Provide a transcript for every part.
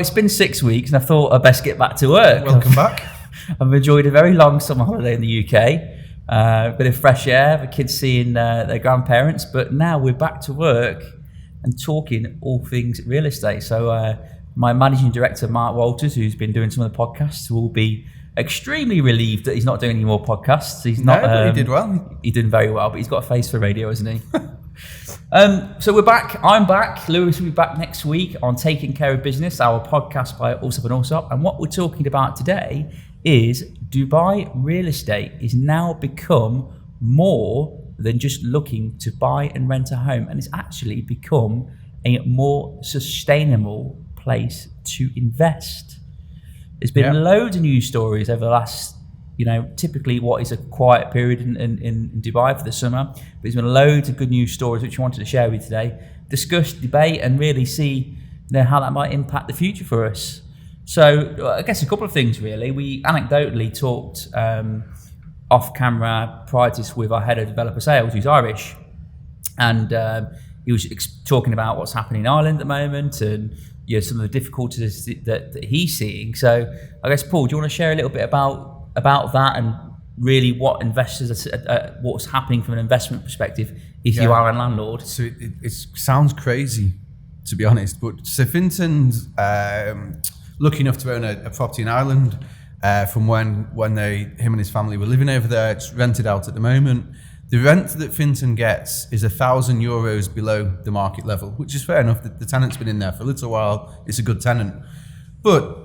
it's been 6 weeks and I thought I'd best get back to work. Welcome back. I've enjoyed a very long summer holiday in the UK. A bit of fresh air, the kids seeing their grandparents, but now we're back to work and talking all things real estate. So my managing director, Mark Walters, who's been doing some of the podcasts, will be extremely relieved that he's not doing any more podcasts. He's not. But he did well. He did very well, but he's got a face for radio, hasn't he? So we're back. I'm back. Lewis will be back next week on Taking Care of Business, our podcast by Allsopp and Allsopp. And what we're talking about today is Dubai real estate is now become more than just looking to buy and rent a home, and it's actually become a more sustainable place to invest. There's been loads of news stories over the last, typically what is a quiet period in Dubai for the summer, but there's been loads of good news stories which I wanted to share with you today, discuss, debate, and really see how that might impact the future for us. So I guess a couple of things really. We anecdotally talked off camera prior to this with our head of developer sales, who's Irish, and he was talking about what's happening in Ireland at the moment and some of the difficulties that he's seeing. So I guess, Paul, do you want to share a little bit about that and really what investors, what's happening from an investment perspective if you are a landlord? So it sounds crazy, to be honest, but so Finton's lucky enough to own a property in Ireland from when him and his family were living over there. It's rented out at the moment. The rent that Finton gets is €1,000 below the market level, which is fair enough. The tenant's been in there for a little while. It's a good tenant. But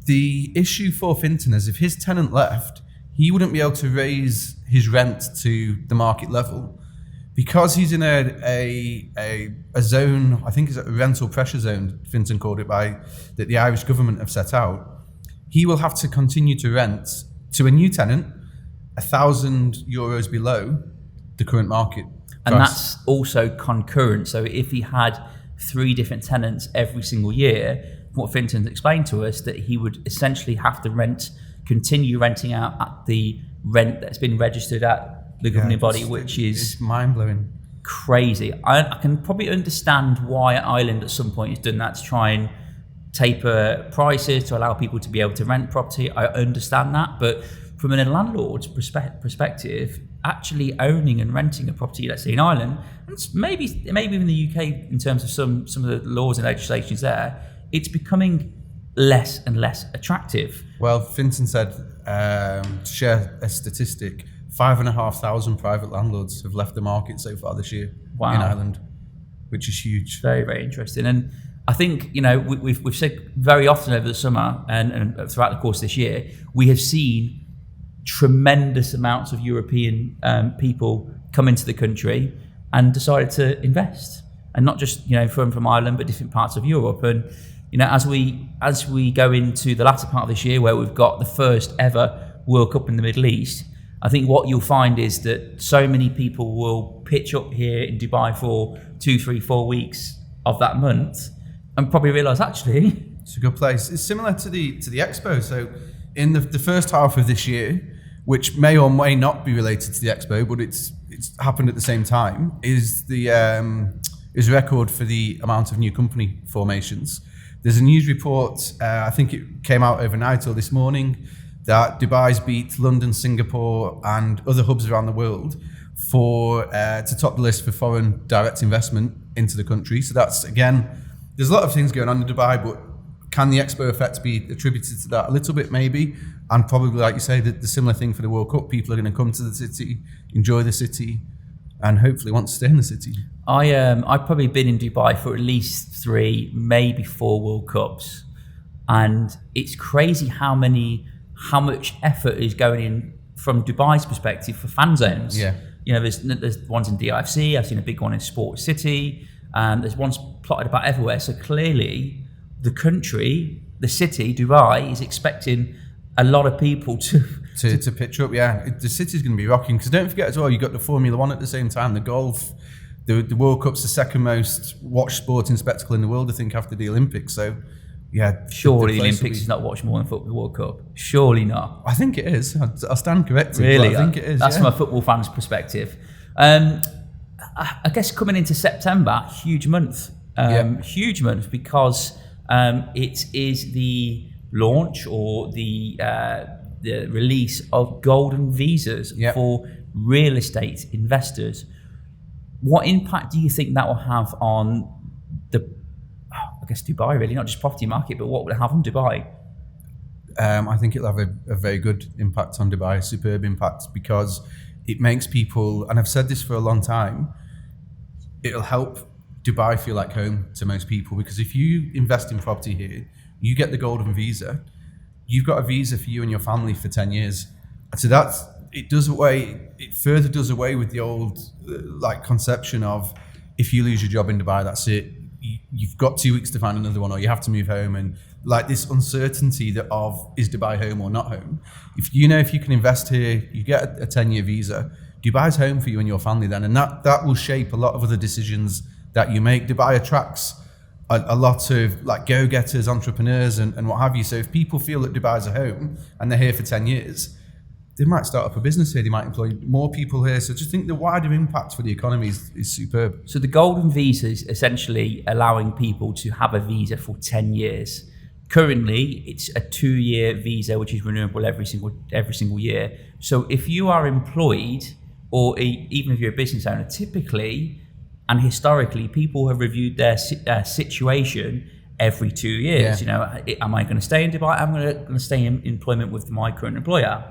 the issue for Finton is if his tenant left, he wouldn't be able to raise his rent to the market level because he's in a zone, I think it's a rental pressure zone, Finton called it, that the Irish government have set out. He will have to continue to rent to a new tenant €1,000 below the current market price. And that's also concurrent. So if he had 3 different tenants every single year, what Finton's explained to us, that he would essentially have to continue renting out at the rent that's been registered at the governing body, which is mind-blowing. Crazy. I can probably understand why Ireland at some point has done that to try and taper prices to allow people to be able to rent property. I understand that, but from a landlord's perspective, actually owning and renting a property, let's say in Ireland, and maybe in the UK in terms of some of the laws and legislations there, it's becoming less and less attractive. Well, Finton said, to share a statistic, 5,500 private landlords have left the market so far this year in Ireland, which is huge. Very, very interesting. And I think, we've said very often over the summer and throughout the course of this year, we have seen tremendous amounts of European people come into the country and decided to invest, and not just from Ireland but different parts of Europe. And as we go into the latter part of this year where we've got the first ever World Cup in the Middle East, I think what you'll find is that so many people will pitch up here in Dubai for 2, 3, 4 weeks of that month and probably realise actually it's a good place. It's similar to the Expo. So in the first half of this year, which may or may not be related to the Expo, but it's happened at the same time, is a record for the amount of new company formations. There's a news report, I think it came out overnight or this morning, that Dubai's beat London, Singapore, and other hubs around the world to top the list for foreign direct investment into the country. So that's, again, there's a lot of things going on in Dubai, but can the Expo effect be attributed to that? A little bit, maybe. And probably, like you say, the similar thing for the World Cup. People are going to come to the city, enjoy the city, and hopefully want to stay in the city. I've probably been in Dubai for at least 3, maybe 4 World Cups. And it's crazy how much effort is going in from Dubai's perspective for fan zones. Yeah. There's ones in DIFC. I've seen a big one in Sports City. There's ones plotted about everywhere. So clearly, the country, the city, Dubai, is expecting a lot of people to pitch up. Yeah, the city's going to be rocking, because don't forget as well, you've got the Formula One at the same time, the golf, the World Cup's the second most watched sporting spectacle in the world, I think, after the Olympics. So yeah, surely the Olympics is not watched more than the World Cup. Surely not. I think it is. I'll stand corrected. Really, I think it is. That's from a football fan's perspective. I guess coming into September, huge month because It is the launch or the release of golden visas for real estate investors. What impact do you think that will have on I guess Dubai, really, not just property market, but what will it have on Dubai? I think it'll have a very good impact on Dubai, a superb impact, because it makes people, and I've said this for a long time, it'll help Dubai feel like home to most people, because if you invest in property here, you get the golden visa, you've got a visa for you and your family for 10 years. So it further does away with the old conception of, if you lose your job in Dubai, that's it. You've got 2 weeks to find another one, or you have to move home, and this uncertainty of is Dubai home or not home. If you can invest here, you get a 10-year visa, Dubai's home for you and your family then, and that will shape a lot of other decisions that you make. Dubai attracts a lot of go-getters, entrepreneurs, and what have you. So if people feel that Dubai's a home and they're here for 10 years, they might start up a business here, they might employ more people here. So just think the wider impact for the economy is superb. So the golden visa is essentially allowing people to have a visa for 10 years. Currently, it's a 2-year visa, which is renewable every single year. So if you are employed, or even if you're a business owner, typically and historically, people have reviewed their situation every 2 years. Am I going to stay in Dubai? Am I going to stay in employment with my current employer?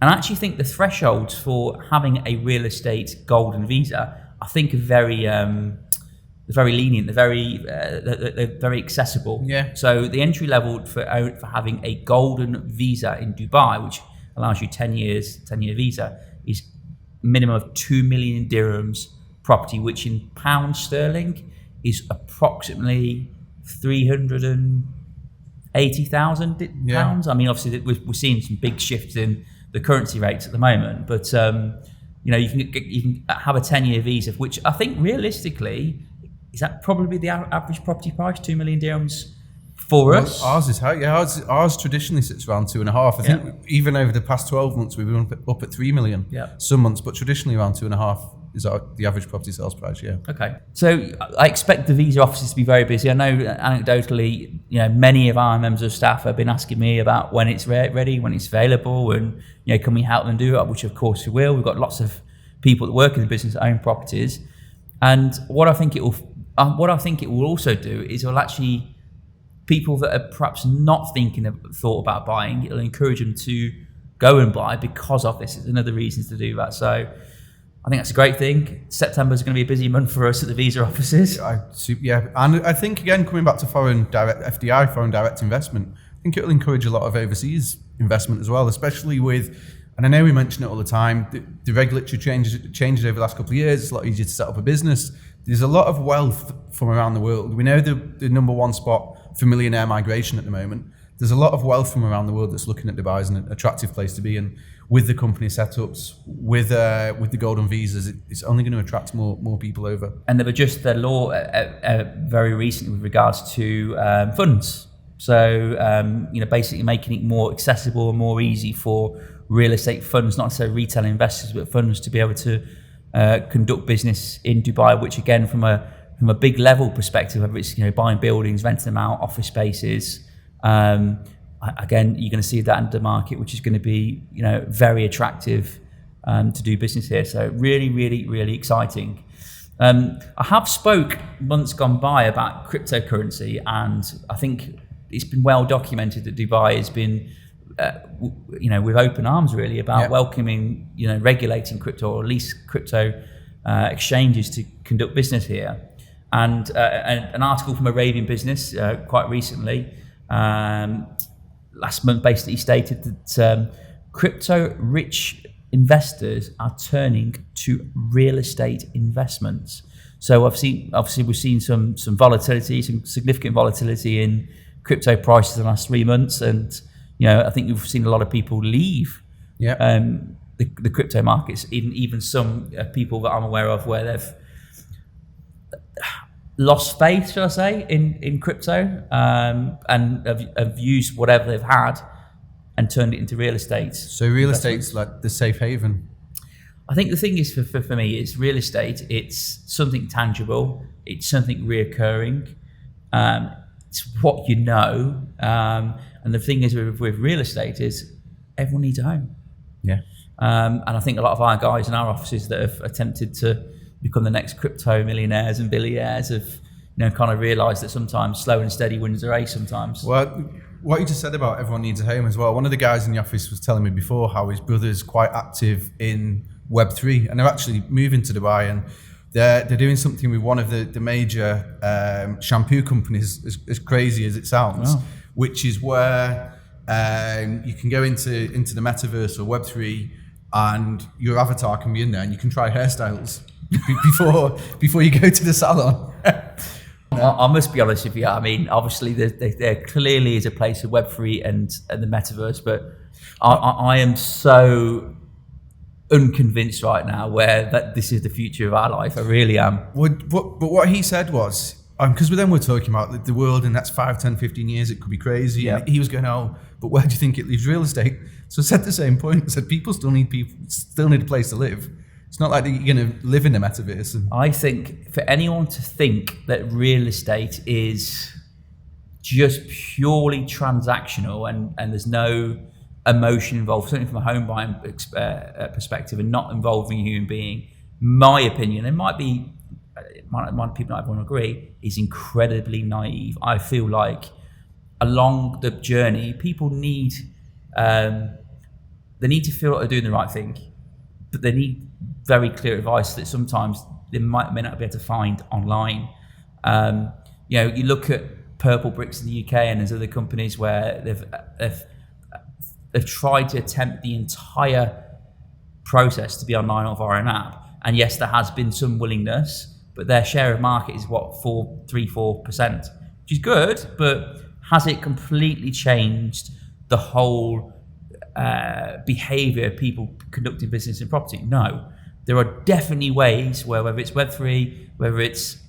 And I actually think the thresholds for having a real estate golden visa, I think, are very lenient. They're very accessible. Yeah. So the entry level for having a golden visa in Dubai, which allows you 10-year visa, is minimum of 2 million dirhams property, which in pounds sterling is approximately 380,000 pounds. I mean, obviously we're seeing some big shifts in the currency rates at the moment, but you can have a 10-year visa, which I think realistically is that probably the average property price, 2 million dirhams for us. Ours is high. Yeah, ours traditionally sits around 2.5. I think even over the past 12 months we've been up at 3 million. Yeah. Some months, but traditionally around 2.5 is the average property sales price. Yeah. Okay. So I expect the visa offices to be very busy. I know anecdotally, many of our members of staff have been asking me about when it's ready, when it's available, and can we help them do it? Which of course we will. We've got lots of people that work in the business that own properties, and what I think it will also do is it'll actually, people that are perhaps not thought about buying, it'll encourage them to go and buy because of this. It's another reason to do that. So I think that's a great thing. September is going to be a busy month for us at the visa offices. And I think, again, coming back to foreign direct FDI, foreign direct investment, I think it'll encourage a lot of overseas investment as well, especially with, and I know we mention it all the time, the regulatory changes over the last couple of years. It's a lot easier to set up a business. There's a lot of wealth from around the world. We know the number one spot for millionaire migration at the moment. There's a lot of wealth from around the world that's looking at Dubai as an attractive place to be, and with the company setups, with the golden visas, it's only going to attract more people over. And they've adjusted their law very recently with regards to funds. So basically making it more accessible and more easy for real estate funds, not necessarily retail investors, but funds to be able to conduct business in Dubai, which again, from a big level perspective, whether it's buying buildings, renting them out, office spaces, again, you're going to see that in the market, which is going to be very attractive to do business here. So really, really, really exciting. I have spoke months gone by about cryptocurrency, and I think it's been well documented that Dubai has been with open arms really about welcoming, regulating crypto, or at least crypto exchanges to conduct business here. And an article from Arabian Business quite recently, last month, basically stated that crypto-rich investors are turning to real estate investments. So obviously we've seen some volatility, some significant volatility in crypto prices in the last 3 months, and I think we've seen a lot of people leave the crypto markets, even some people that I'm aware of where they've lost faith, shall I say, in crypto, and have used whatever they've had and turned it into real estate. So real estate's like the safe haven? I think the thing is for me, it's real estate. It's something tangible. It's something reoccurring. it's what you know. And the thing is with real estate is everyone needs a home. Yeah. And I think a lot of our guys in our offices that have attempted to become the next crypto millionaires and billionaires have, kind of realised that sometimes slow and steady wins the race sometimes. Well, what you just said about everyone needs a home as well. One of the guys in the office was telling me before how his brother's quite active in Web3, and they're actually moving to Dubai, and they're doing something with one of the major shampoo companies, as crazy as it sounds, which is where you can go into the metaverse or Web3, and your avatar can be in there, and you can try hairstyles before you go to the salon. I must be honest with you. I mean, obviously, there clearly is a place for Web3 and the metaverse, but I am so unconvinced right now where that this is the future of our life. I really am. But what he said was, because then we're talking about the world in the next 5, 10, 15 years, it could be crazy. Yeah. And he was going, but where do you think it leaves real estate? So I said the same point. I said, people still need a place to live. It's not like you're going to live in the metaverse. I think for anyone to think that real estate is just purely transactional and there's no emotion involved, certainly from a home buying perspective, and not involving a human being, my opinion, people not everyone agree, is incredibly naive. I feel like along the journey, people need they need to feel like they're doing the right thing, but they need very clear advice that sometimes they may not be able to find online. You look at Purple Bricks in the UK, and there's other companies where they've tried to attempt the entire process to be online or via an app. And yes, there has been some willingness, but their share of market is 3-4%, which is good, but has it completely changed the whole behavior of people conducting business in property? No. There are definitely ways where, whether it's Web3, whether it's,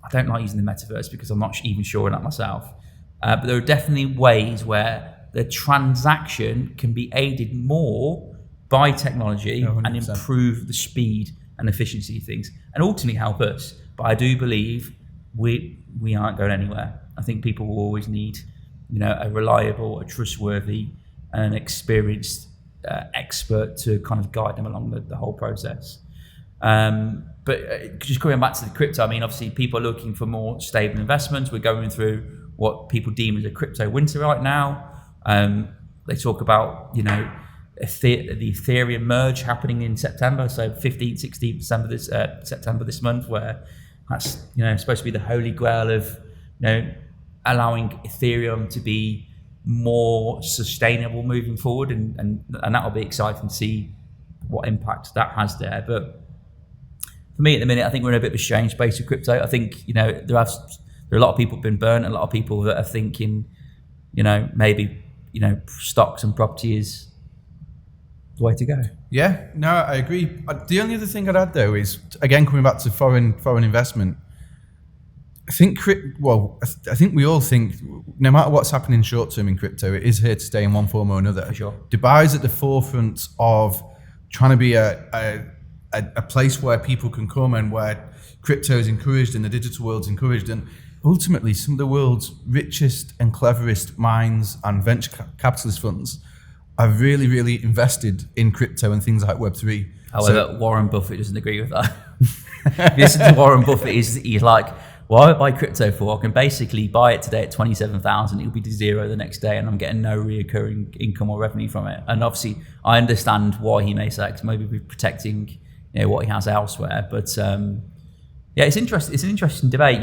I don't like using the metaverse because I'm not even sure of that myself, but there are definitely ways where the transaction can be aided more by technology and improve the speed and efficiency of things, and ultimately help us. But I do believe we aren't going anywhere. I think people will always need, a reliable, a trustworthy, and experienced expert to kind of guide them along the whole process. But just coming back to the crypto, I mean, obviously people are looking for more stable investments. We're going through what people deem as a crypto winter right now. They talk about, the Ethereum merge happening in September, so 15th, 16th September this month, where that's supposed to be the holy grail of allowing Ethereum to be more sustainable moving forward, and that'll be exciting to see what impact that has there. But for me at the minute, I think we're in a bit of a strange space with crypto. I think there are a lot of people who've been burnt, a lot of people that are thinking maybe stocks and property is the way to go. Yeah, no, I agree. The only other thing I'd add though is, again, coming back to foreign investment, I think we all think no matter what's happening short term in crypto, it is here to stay in one form or another. For sure. Dubai's at the forefront of trying to be a place where people can come and where crypto is encouraged and the digital world's encouraged, and ultimately some of the world's richest and cleverest minds and venture capitalist funds are really, really invested in crypto and things like Web3. However, Warren Buffett doesn't agree with that. Listen to Warren Buffett, he's like, what I buy crypto for, I can basically buy it today at 27,000, it'll be to zero the next day, and I'm getting no reoccurring income or revenue from it. And obviously, I understand why he may say that, 'cause maybe we're protecting what he has elsewhere. But it's interesting. It's an interesting debate.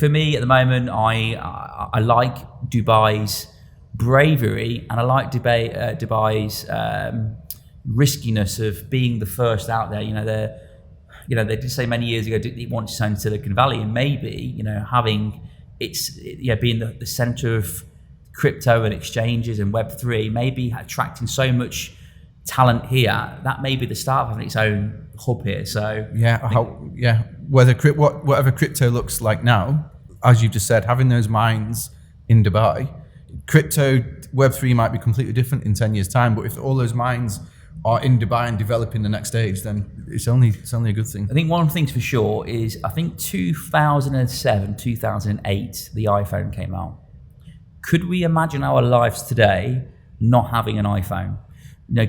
For me at the moment, I like Dubai's bravery, and I like Dubai's riskiness of being the first out there. They did say many years ago it wanted to turn Silicon Valley, and maybe having being the center of crypto and exchanges and Web3, maybe attracting so much talent here, that may be the start of having its own hub here. So whatever crypto looks like now, as you just said, having those minds in Dubai, crypto Web3 might be completely different in 10 years time, but if all those minds are in Dubai and developing the next stage, then it's only a good thing. I think one of the things for sure is, I think 2007, 2008, the iPhone came out. Could we imagine our lives today not having an iPhone?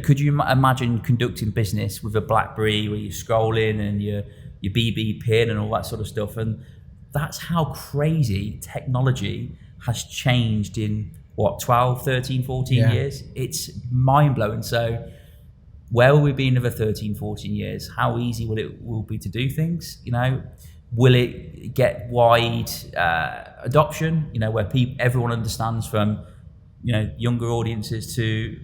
Could you imagine conducting business with a BlackBerry where you scroll in and your BB pin and all that sort of stuff? And that's how crazy technology has changed in 12, 13, 14 years. It's mind-blowing. So where will we be in another 13, 14 years? How easy will be to do things? Will it get wide adoption? Where everyone understands, from younger audiences to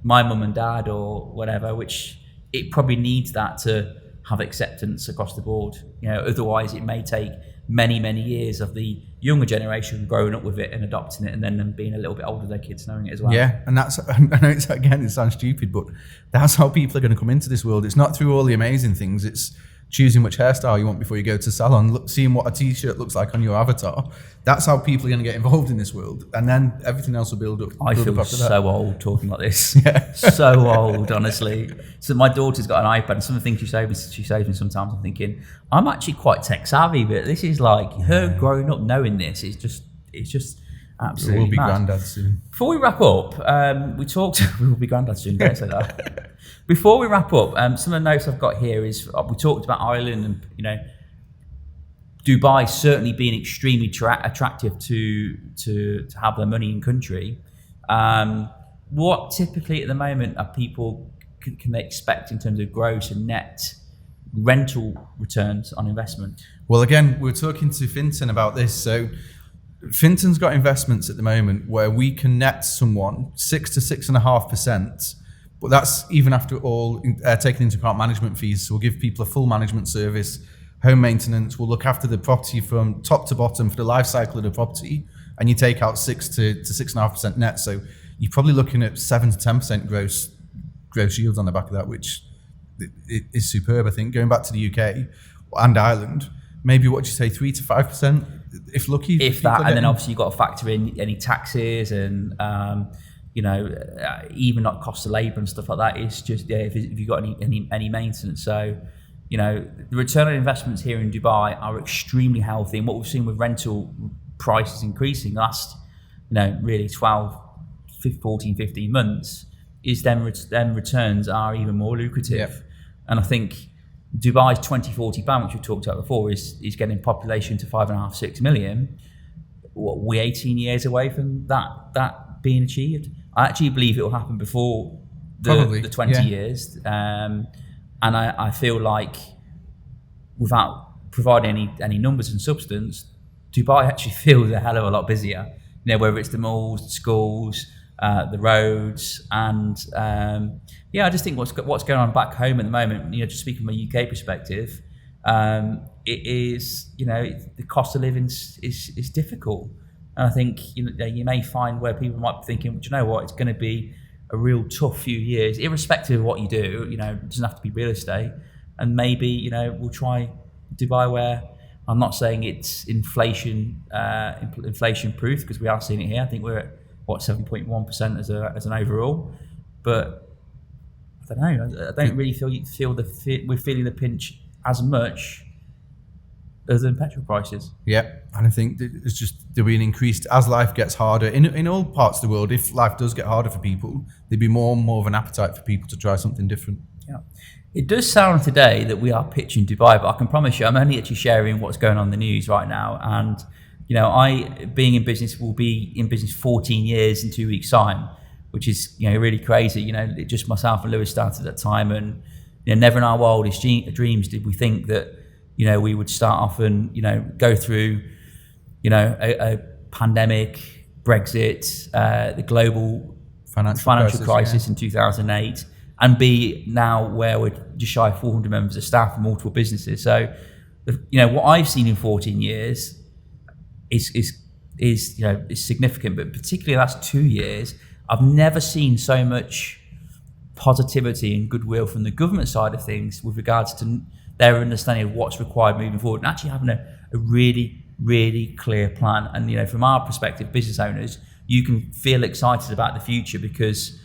my mum and dad or whatever, which it probably needs that to have acceptance across the board. Otherwise it may take many, many years of the younger generation growing up with it and adopting it, and then them being a little bit older, their kids knowing it as well. Yeah, and that's, I know it sounds stupid, but that's how people are going to come into this world. It's not through all the amazing things. It's choosing which hairstyle you want before you go to salon, seeing what a t-shirt looks like on your avatar. That's how people are going to get involved in this world, and then everything else will build up. I feel so old talking like this. So old, honestly. So my daughter's got an iPad, and some of the things she says me sometimes, I'm thinking, I'm actually quite tech savvy, but this is like her growing up knowing this. It's just absolutely We'll be mad. granddad soon. Before we wrap up, we'll be granddad soon, don't say that. Before we wrap up, some of the notes I've got here is, we talked about Ireland and, Dubai certainly being extremely attractive to have their money in country. What typically at the moment are people can they expect in terms of gross and net rental returns on investment? Well, again, we were talking to Fintan about this. So Fintan's got investments at the moment where we can net someone 6 to 6.5%, but that's even after all taking into account management fees. So we'll give people a full management service, home maintenance. We'll look after the property from top to bottom for the life cycle of the property, and you take out 6 to 6.5% net. So you're probably looking at 7 to 10% gross yields on the back of that, which is superb. I think going back to the UK and Ireland, maybe what do you say, 3 to 5%, if lucky. If that, and then obviously you've got to factor in any taxes and even not cost of labour and stuff like that. It's just if you've got any maintenance. So the return on investments here in Dubai are extremely healthy, and what we've seen with rental prices increasing last really 12, 14, 15 months is them returns are even more lucrative. Yep. And I think Dubai's 2040 ban, which we talked about before, is getting population to 5.5, 6 million. We're 18 years away from that being achieved. I actually believe it will happen before the 20 years. And I feel like, without providing any numbers and substance, Dubai actually feels a hell of a lot busier. Whether it's the malls, the schools, the roads, and I just think what's going on back home at the moment. Just speaking from a UK perspective, it is the cost of living is difficult, and I think you may find where people might be thinking, do you know what, it's going to be a real tough few years, irrespective of what you do. It doesn't have to be real estate, and maybe we'll try Dubai, where I'm not saying it's inflation proof, because we are seeing it here. I think we're at 7.1% as an overall, but I don't know. I don't really feel we're feeling the pinch as much as than petrol prices. Yeah, and I think it's just there'll be an increased as life gets harder in all parts of the world. If life does get harder for people, there'd be more and more of an appetite for people to try something different. Yeah. It does sound today that we are pitching Dubai, but I can promise you, I'm only actually sharing what's going on in the news right now. And I, being in business, will be in business 14 years in 2 weeks' time, which is really crazy. Just myself and Lewis started at that time, and never in our wildest dreams did we think that we would start off and go through a pandemic, Brexit, the global financial crisis in 2008, and be now where we're just shy of 400 members of staff from multiple businesses. So what I've seen in 14 years is significant, but particularly the last 2 years, I've never seen so much positivity and goodwill from the government side of things with regards to their understanding of what's required moving forward, and actually having a really, really clear plan. And from our perspective, business owners, you can feel excited about the future, because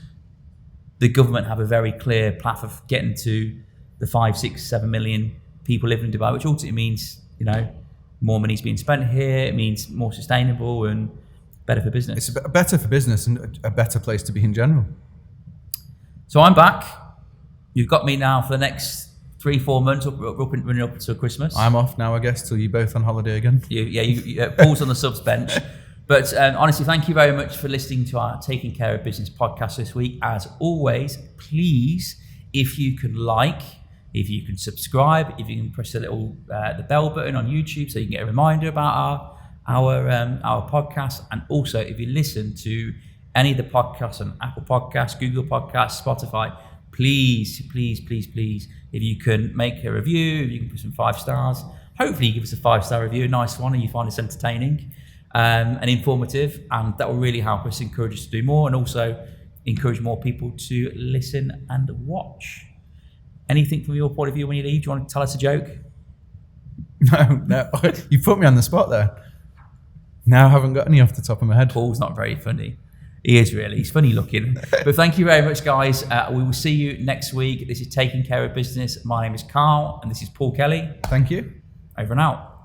the government have a very clear path of getting to the 5, 6, 7 million people living in Dubai, which ultimately means, more money's being spent here. It means more sustainable and better for business. It's better for business and a better place to be in general. So I'm back. You've got me now for the next 3-4 months, running up to Christmas. I'm off now, I guess, till you're both on holiday again. Paul's on the subs bench. But honestly, thank you very much for listening to our Taking Care of Business podcast this week. As always, please, if you can if you can subscribe, if you can press the little the bell button on YouTube so you can get a reminder about our podcast. And also, if you listen to any of the podcasts on Apple Podcasts, Google Podcasts, Spotify, please, if you can make a review, if you can put some 5 stars, hopefully you give us a 5-star review, a nice one, and you find us entertaining and informative, and that will really help us, encourage us to do more, and also encourage more people to listen and watch. Anything from your point of view when you leave? Do you want to tell us a joke? No, you put me on the spot there. Now I haven't got any off the top of my head. Paul's not very funny. He is really. He's funny looking. But thank you very much, guys. We will see you next week. This is Taking Care of Business. My name is Carl, and this is Paul Kelly. Thank you. Over and out.